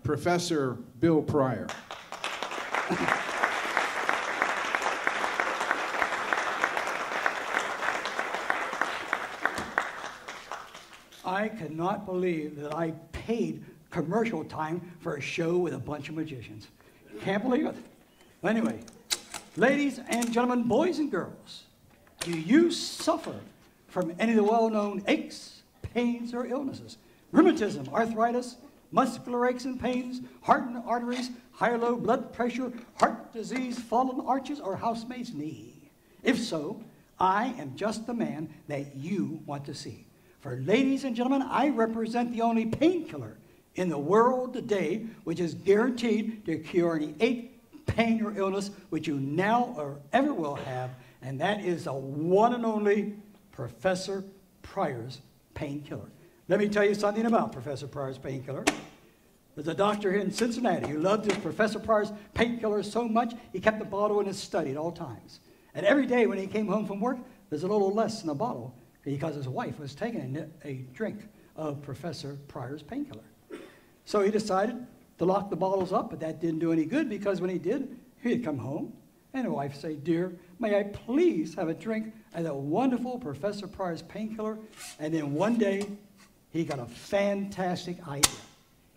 Professor Bill Pryor. I cannot believe that I paid commercial time for a show with a bunch of magicians. Can't believe it. Anyway, ladies and gentlemen, boys and girls, do you suffer from any of the well-known aches, pains, or illnesses? Rheumatism, arthritis, muscular aches and pains, hardened arteries, high or low blood pressure, heart disease, fallen arches, or housemaid's knee? If so, I am just the man that you want to see. For ladies and gentlemen, I represent the only painkiller in the world today which is guaranteed to cure any ache, pain, or illness which you now or ever will have, and that is the one and only Professor Pryor's painkiller. Let me tell you something about Professor Pryor's painkiller. There's a doctor here in Cincinnati who loved his Professor Pryor's painkiller so much he kept the bottle in his study at all times. And every day when he came home from work, there's a little less in the bottle because his wife was taking a drink of Professor Pryor's painkiller. So he decided to lock the bottles up, but that didn't do any good because when he did, he'd come home and the wife would say, "Dear, may I please have a drink of that wonderful Professor Pryor's painkiller?" And then one day, he got a fantastic idea.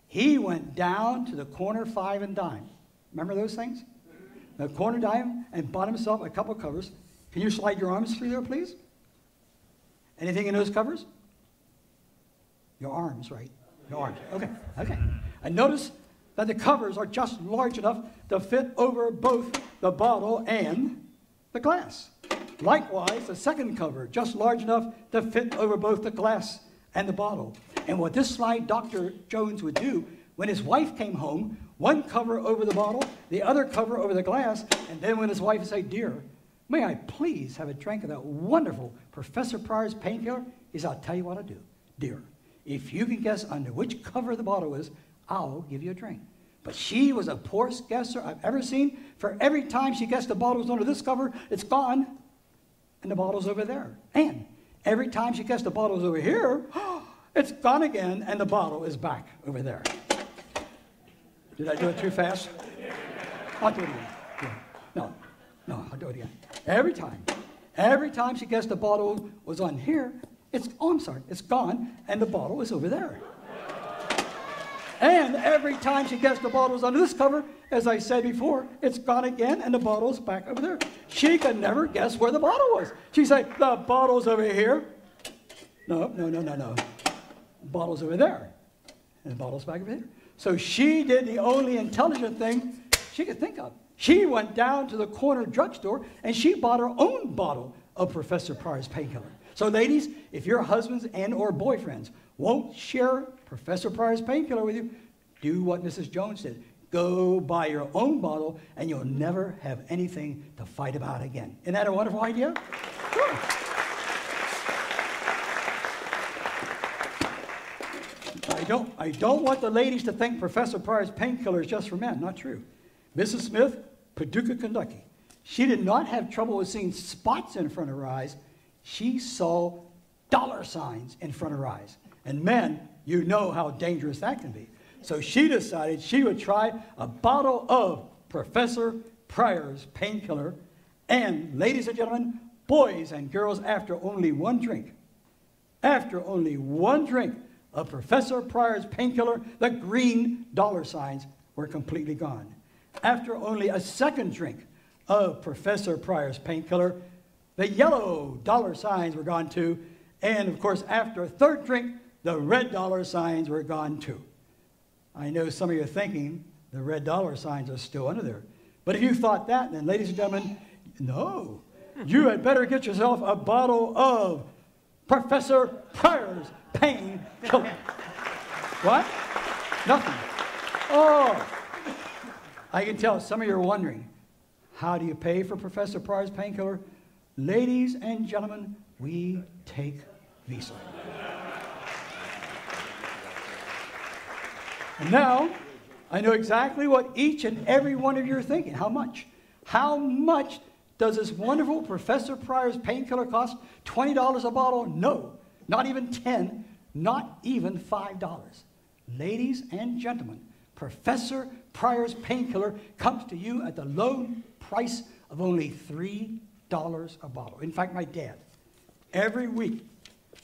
He went down to the corner 5 and dime. Remember those things? The corner dime, and bought himself a couple covers. Can you slide your arms through there, please? Anything in those covers? Your arms, right? Your arms. Okay, okay. And notice that the covers are just large enough to fit over both the bottle and the glass. Likewise, the second cover, just large enough to fit over both the glass and the bottle. And what this sly Dr. Jones would do, when his wife came home, one cover over the bottle, the other cover over the glass, and then when his wife would say, "Dear, may I please have a drink of that wonderful Professor Pryor's painkiller?" He said, "I'll tell you what I'll do. Dear, if you can guess under which cover the bottle is, I'll give you a drink." But she was the poorest guesser I've ever seen. For every time she guessed the bottle was under this cover, it's gone, and the bottle's over there. And every time she guessed the bottle's over here, it's gone again, and the bottle is back over there. Did I do it too fast? I'll do it again. Yeah. No, I'll do it again. Every time she guessed the bottle was on here, it's gone, and the bottle is over there. And every time she guessed the bottle was under this cover, as I said before, it's gone again, and the bottle's back over there. She could never guess where the bottle was. She'd say, "The bottle's over here." No. The bottle's over there. And the bottle's back over here. So she did the only intelligent thing she could think of. She went down to the corner drugstore, and she bought her own bottle of Professor Pryor's painkiller. So ladies, if your husbands and or boyfriends won't share Professor Pryor's painkiller with you, do what Mrs. Jones did. Go buy your own bottle, and you'll never have anything to fight about again. Isn't that a wonderful idea? Sure. I don't want the ladies to think Professor Pryor's painkiller is just for men. Not true. Mrs. Smith, Paducah, Kentucky. She did not have trouble with seeing spots in front of her eyes. She saw dollar signs in front of her eyes. And men, you know how dangerous that can be. So she decided she would try a bottle of Professor Pryor's painkiller. And ladies and gentlemen, boys and girls, after only one drink of Professor Pryor's painkiller, the green dollar signs were completely gone. After only a second drink of Professor Pryor's painkiller, the yellow dollar signs were gone too. And of course, after a third drink, the red dollar signs were gone too. I know some of you are thinking the red dollar signs are still under there. But if you thought that, then ladies and gentlemen, no. You had better get yourself a bottle of Professor Pryor's painkiller. What? Nothing. Oh. I can tell some of you are wondering, how do you pay for Professor Pryor's painkiller? Ladies and gentlemen, we take Visa. And now, I know exactly what each and every one of you are thinking. How much? How much does this wonderful Professor Pryor's painkiller cost? $20 a bottle? No. Not even $10. Not even $5. Ladies and gentlemen, Professor Pryor's painkiller comes to you at the low price of only $3 a bottle. In fact, my dad, every week,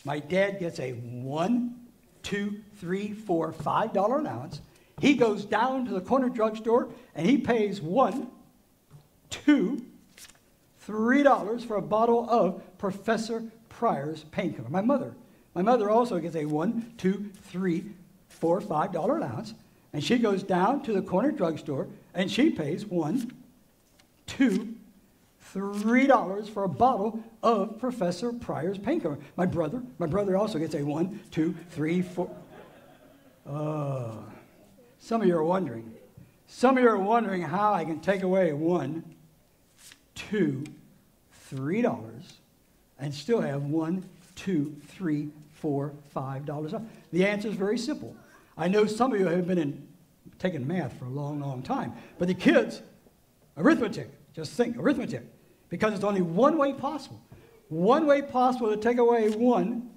my dad gets a $1, $2, $3, $4, $5 allowance. He goes down to the corner drugstore and he pays $1, $2, $3 for a bottle of Professor Pryor's painkiller. My mother also gets a $1, $2, $3, $4, $5 allowance, and she goes down to the corner drugstore and she pays $1, $2, $3 for a bottle of Professor Pryor's painkiller. My brother also gets a $1, $2, $3, $4. Some of you are wondering how I can take away $1, $2, $3 and still have $1, $2, $3, $4, $5 off. The answer is very simple. I know some of you have been taking math for a long, long time, but the kids, arithmetic, just think, arithmetic, because it's only one way possible to take away 1,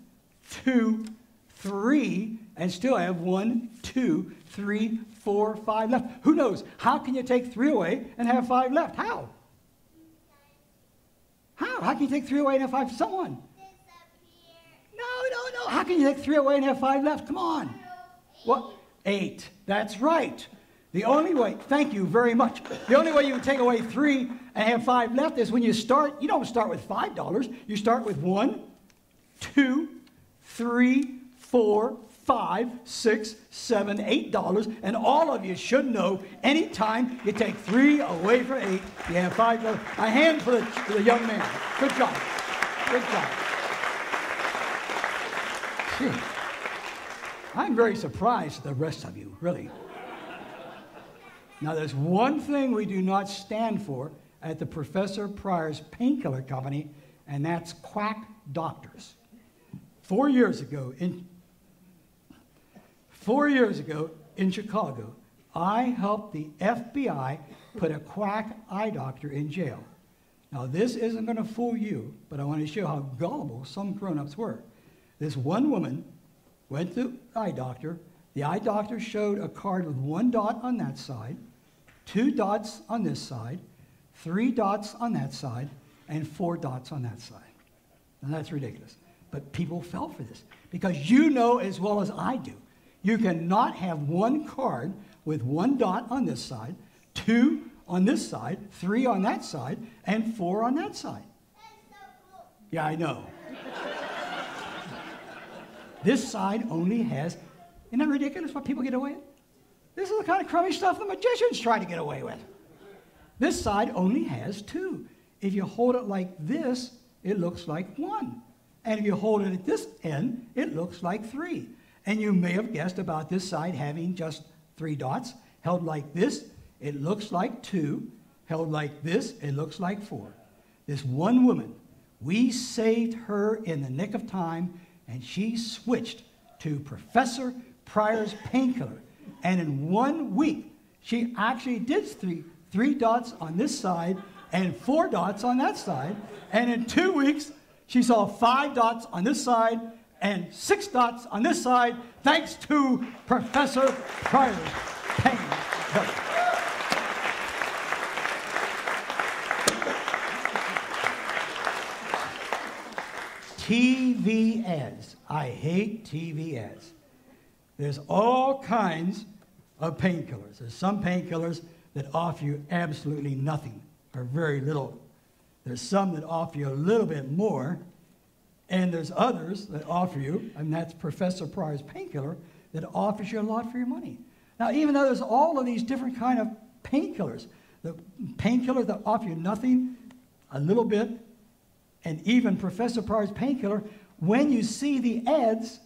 2, 3, and still have 1, 2, 3, 4, 5 left. Who knows? How can you take 3 away and have 5 left? How? How can you take 3 away and have 5? Someone. No. How can you take 3 away and have 5 left? Come on. What? 8. That's right. The only way, thank you very much. The only way you can take away 3 and have 5 left is when you start, you don't start with $5. You start with 1, 2, 3, 4, 5, 6, 7, $8. And all of you should know anytime you take 3 away from 8, you have $5. A hand for the young man. Good job. Good job. Gee, I'm very surprised at the rest of you, really. Now, there's one thing we do not stand for at the Professor Pryor's Painkiller Company, and that's quack doctors. 4 years ago in Chicago, I helped the FBI put a quack eye doctor in jail. Now, this isn't going to fool you, but I want to show how gullible some grown-ups were. This one woman went to the eye doctor. The eye doctor showed a card with 1 dot on that side, 2 dots on this side, 3 dots on that side, and 4 dots on that side. Now, that's ridiculous. But people fell for this because you know as well as I do, you cannot have 1 card with 1 dot on this side, 2 on this side, 3 on that side, and 4 on that side. Yeah, I know. This side only has, isn't that ridiculous what people get away with? This is the kind of crummy stuff the magicians try to get away with. This side only has 2. If you hold it like this, it looks like 1. And if you hold it at this end, it looks like 3. And you may have guessed about this side having just 3 dots. Held like this, it looks like 2. Held like this, it looks like 4. This one woman, we saved her in the nick of time, and she switched to Professor Pryor's painkiller. And in 1 week, she actually did 3 dots on this side and 4 dots on that side. And in 2 weeks, she saw 5 dots on this side and 6 dots on this side, thanks to Professor Pryor's painkiller. TV ads. I hate TV ads. There's all kinds of painkillers. There's some painkillers that offer you absolutely nothing or very little. There's some that offer you a little bit more, and there's others that offer you, and that's Professor Pryor's painkiller, that offers you a lot for your money. Now, even though there's all of these different kind of painkillers, the painkillers that offer you nothing, a little bit, and even Professor Pryor's painkiller, when you see the ads,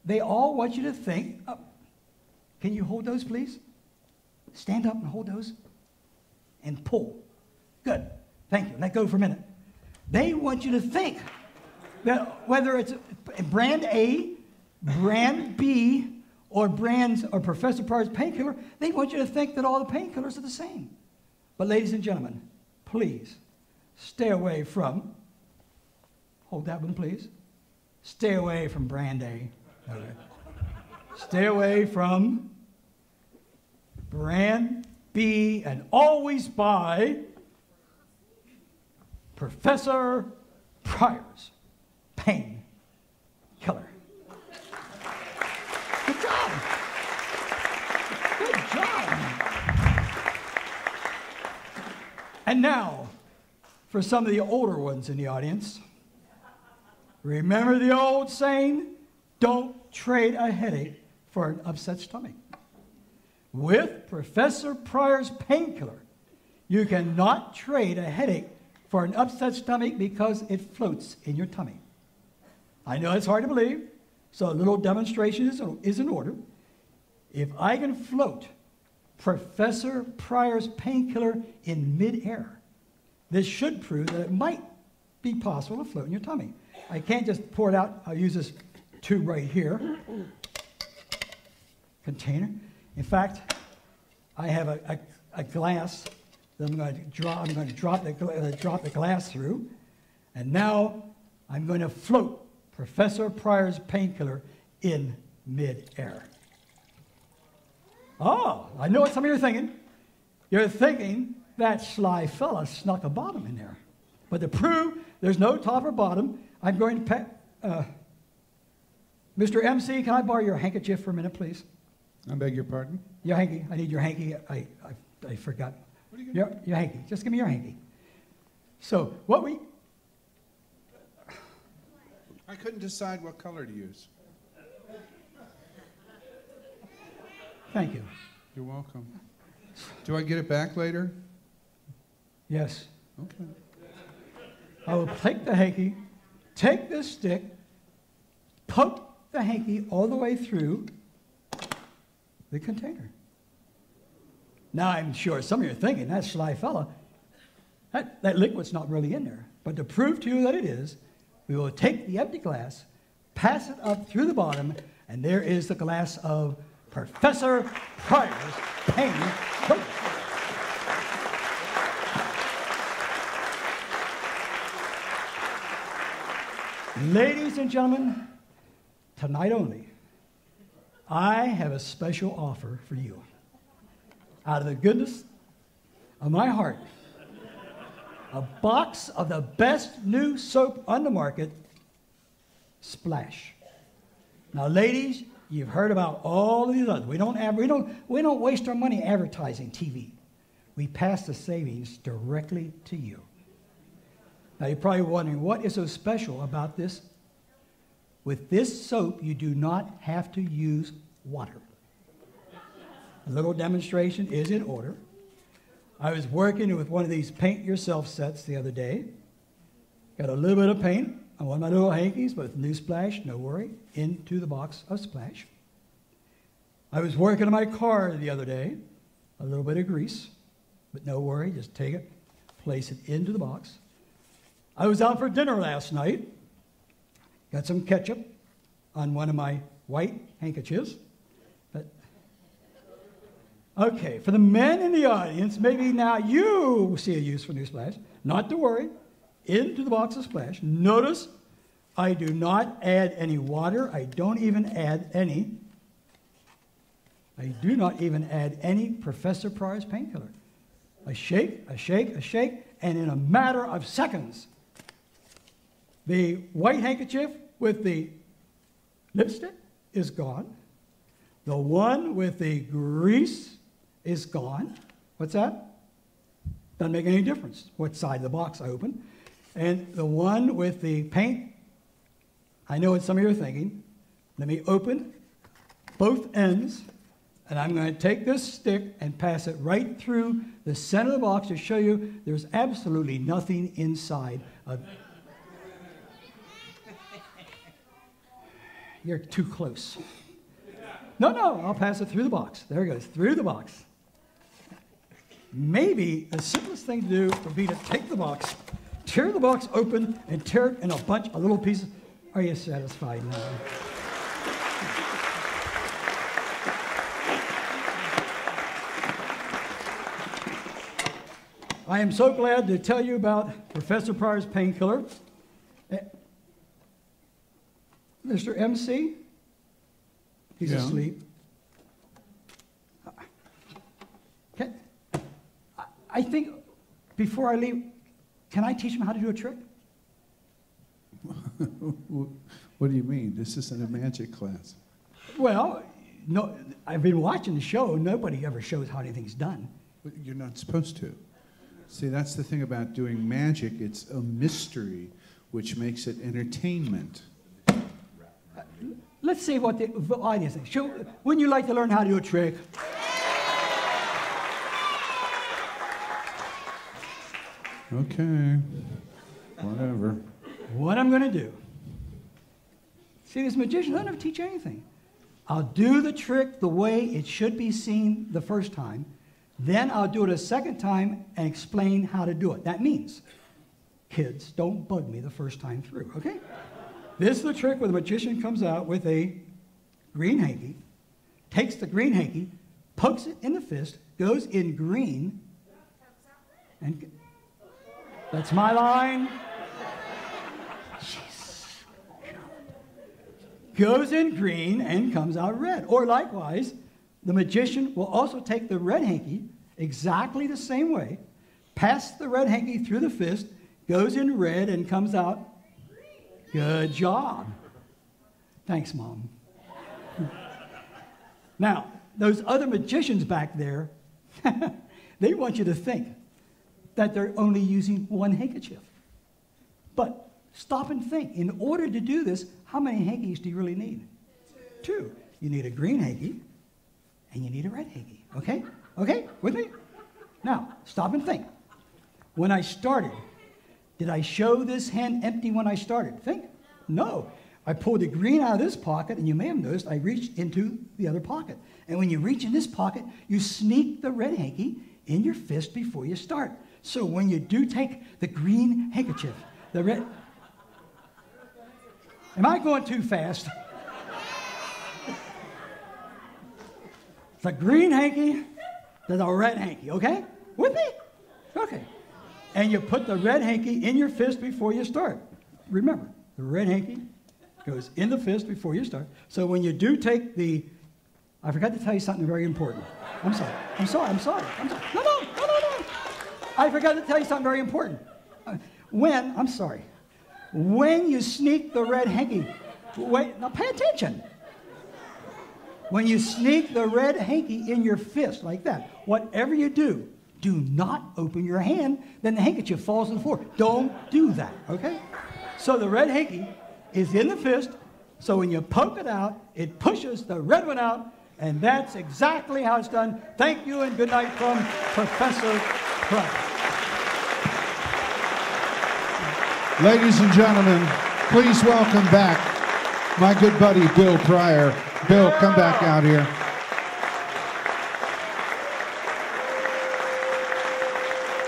they all want you to think, oh, can you hold those, please? Stand up and hold those and pull. Good. Thank you. Let go for a minute. They want you to think that whether it's brand A, brand B, or Professor Pryor's painkiller, they want you to think that all the painkillers are the same. But ladies and gentlemen, please stay away from, hold that one, please. Stay away from brand A. Okay. Stay away from brand, be, and always buy Professor Pryor's Pain Killer. Good job. Good job. And now, for some of the older ones in the audience, remember the old saying, don't trade a headache for an upset stomach. With Professor Pryor's painkiller, you cannot trade a headache for an upset stomach because it floats in your tummy. I know it's hard to believe, so a little demonstration is in order. If I can float Professor Pryor's painkiller in midair, this should prove that it might be possible to float in your tummy. I can't just pour it out. I'll use this tube right here. Container. In fact, I have a glass that I'm going to drop the glass through, and now I'm going to float Professor Pryor's painkiller in midair. Oh, I know what some of you are thinking. You're thinking that sly fella snuck a bottom in there. But to prove there's no top or bottom, I'm going to Mr. MC, can I borrow your handkerchief for a minute, please? I beg your pardon? Your hanky. I need your hanky. I forgot. What are you going to do? Your hanky. Just give me your hanky. So what we... I couldn't decide what color to use. Thank you. You're welcome. Do I get it back later? Yes. Okay. I will take the hanky, take this stick, poke the hanky all the way through the container. Now I'm sure some of you are thinking, that sly fella, that liquid's not really in there. But to prove to you that it is, we will take the empty glass, pass it up through the bottom, and there is the glass of Professor Pryor's Pain Killer. Ladies and gentlemen, tonight only, I have a special offer for you. Out of the goodness of my heart, a box of the best new soap on the market, Splash. Now, ladies, you've heard about all of these others. We don't waste our money advertising TV. We pass the savings directly to you. Now, you're probably wondering, what is so special about this? With this soap, you do not have to use water. A little demonstration is in order. I was working with one of these paint-yourself sets the other day. Got a little bit of paint on one of my little hankies, but with new Splash, no worry, into the box of Splash. I was working on my car the other day. A little bit of grease, but no worry, just take it, place it into the box. I was out for dinner last night. Got some ketchup on one of my white handkerchiefs. But okay, for the men in the audience, maybe now you see a use for new Splash. Not to worry. Into the box of Splash. Notice I do not add any water. I don't even add any. I do not even add any Professor Pryor's painkiller. I shake, I shake, I shake, and in a matter of seconds, the white handkerchief with the lipstick is gone. The one with the grease is gone. What's that? Doesn't make any difference what side of the box I open. And the one with the paint, I know what some of you are thinking. Let me open both ends, and I'm going to take this stick and pass it right through the center of the box to show you there's absolutely nothing inside of. You're too close. No, I'll pass it through the box. There it goes, through the box. Maybe the simplest thing to do would be to take the box, tear the box open, and tear it in a bunch of little pieces. Are you satisfied now? I am so glad to tell you about Professor Pryor's painkiller. Mr. MC, he's asleep. I think before I leave, can I teach them how to do a trick? What do you mean? This isn't a magic class. Well, no, I've been watching the show. Nobody ever shows how anything's done. But you're not supposed to. See, that's the thing about doing magic. It's a mystery, which makes it entertainment. Let's see what the audience thinks. Wouldn't you like to learn how to do a trick? Okay, whatever. What I'm going to do. See, this magician doesn't have to teach anything. I'll do the trick the way it should be seen the first time. Then I'll do it a second time and explain how to do it. That means, kids, don't bug me the first time through, okay? This is the trick where the magician comes out with a green hanky, takes the green hanky, pokes it in the fist, goes in green, and that's my line. Jesus. Goes in green and comes out red. Or likewise, the magician will also take the red hanky exactly the same way, pass the red hanky through the fist, goes in red and comes out. Good job. Thanks, Mom. Now, those other magicians back there, they want you to think that they're only using one handkerchief. But stop and think. In order to do this, how many hankies do you really need? Two. You need a green hanky, and you need a red hanky. Okay? Okay? With me? Now, stop and think. When I started, did I show this hand empty when I started? Think. No. I pulled the green out of this pocket, and you may have noticed I reached into the other pocket. And when you reach in this pocket, you sneak the red hanky in your fist before you start. So when you do take the green handkerchief, the red... Am I going too fast? The green hanky to the red hanky, okay? With me? Okay. And you put the red hanky in your fist before you start. Remember, the red hanky goes in the fist before you start. So when you do take the... I forgot to tell you something very important. I'm sorry. No. I forgot to tell you something very important. When you sneak the red hanky, wait, now pay attention. When you sneak the red hanky in your fist like that, whatever you do, do not open your hand, then the handkerchief falls on the floor. Don't do that, okay? So the red hanky is in the fist, so when you poke it out, it pushes the red one out, and that's exactly how it's done. Thank you and good night from Professor Pryor. Ladies and gentlemen, please welcome back my good buddy, Bill Pryor. Bill, come back out here.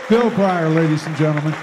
Bill Pryor, ladies and gentlemen.